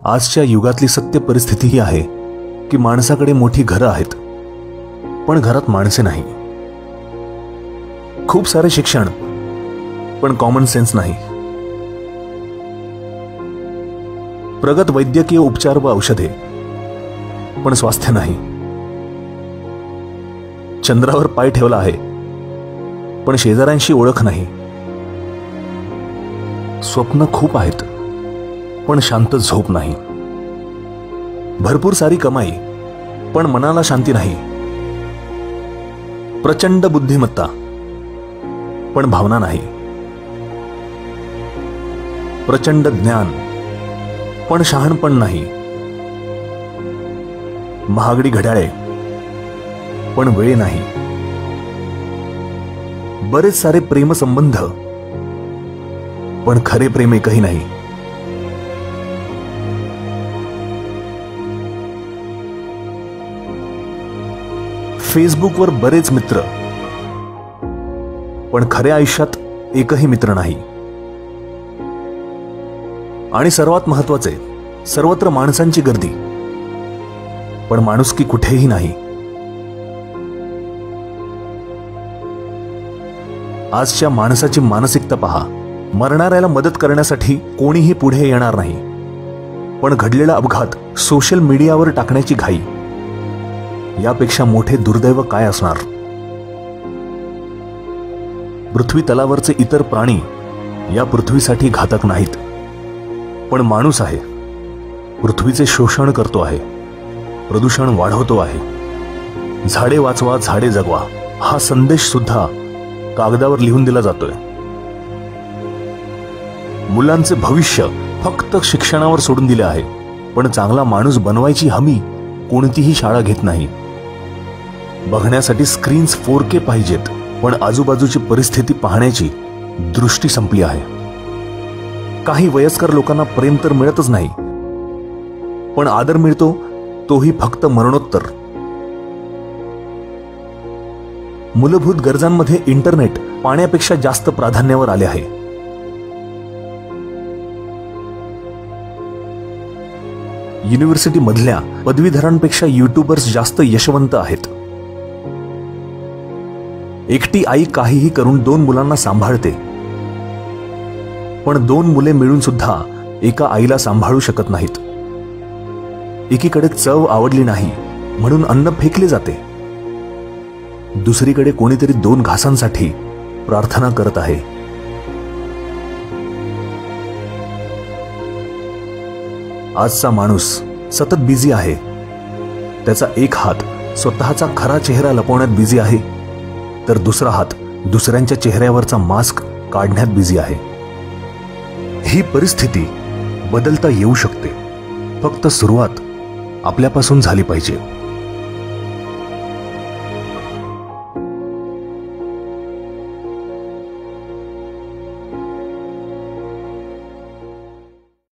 आजच्या युगातली सत्य परिस्थिती ही आहे की माणसाकडे मोठी घरं आहेत, पण घरात माणसे नाही. खूप सारे शिक्षण, पण कॉमन सेन्स नाही. प्रगत वैद्यकीय उपचार व औषधे, पण स्वास्थ्य नाही. चंद्रावर पाय ठेवला आहे, पण शेजाऱ्यांशी ओळख नाही. स्वप्न खूप आहेत, पण शांत झोप नाही. भरपूर सारी कमाई, पण मनाला शांती नाही. प्रचंड बुद्धिमत्ता, पण भावना नाही. प्रचंड ज्ञान, पण शहाणपण नाही. महागडी घड्याळे, पण वेळ नाही. बरेच सारे प्रेमसंबंध, पण खरे प्रेम एकही नाही. फेसबुकवर बरेच मित्र, पण खऱ्या आयुष्यात एकही मित्र नाही. आणि सर्वात महत्वाचे, सर्वत्र माणसांची गर्दी, पण माणुसकी कुठेही नाही. आजच्या माणसाची मानसिकता पहा. मरणाऱ्याला मदत करण्यासाठी कोणीही पुढे येणार नाही, पण घडलेला अपघात सोशल मीडियावर टाकण्याची घाई. यापेक्षा मोठे दुर्दैव काय असणार. पृथ्वी तलावरचे इतर प्राणी या पृथ्वीसाठी घातक नाहीत, पण माणूस आहे. पृथ्वीचे शोषण करतो आहे, प्रदूषण वाढवतो आहे. झाडे वाचवा, झाडे जगवा हा संदेश सुद्धा कागदावर लिहून दिला जातोय. मुलांचे भविष्य फक्त शिक्षणावर सोडून दिले आहे, पण चांगला माणूस बनवायची हमी कोणतीही शाळा घेत नाही. बघण्यासाठी स्क्रीन्स 4K पाहिजेत, पण आजूबाजूची परिस्थिती पाहण्याची दृष्टी संपली आहे. काही वयस्कर लोकांना प्रेम तर मिळतच नाही, पण आदर मिळतो तोही फक्त मरणोत्तर. मूलभूत गरजांमध्ये इंटरनेट पाण्यापेक्षा जास्त प्राधान्यावर आले आहे. युनिव्हर्सिटी मधल्या पदवीधरांपेक्षा युट्यूबर्स जास्त यशवंत आहेत. एकटी आई काहीही करून 2 मुलांना सांभाळते, पण 2 मुले मिळून सुद्धा एका आईला सांभाळू शकत नाहीत. एकीकडे चव आवडली नाही म्हणून अन्न फेकले जाते, दुसरीकडे कोणीतरी 2 घासांसाठी प्रार्थना करत आहे. आजचा माणूस सतत बिझी आहे. त्याचा एक हात स्वतःचा खरा चेहरा लपवण्यात बिझी आहे, तर दुसरा हात दुसऱ्यांच्या चेहऱ्यावरचा मास्क काढण्यात बिझी आहे. ही परिस्थिती बदलता येऊ शकते, फक्त सुरुवात आपल्यापासून झाली पाहिजे.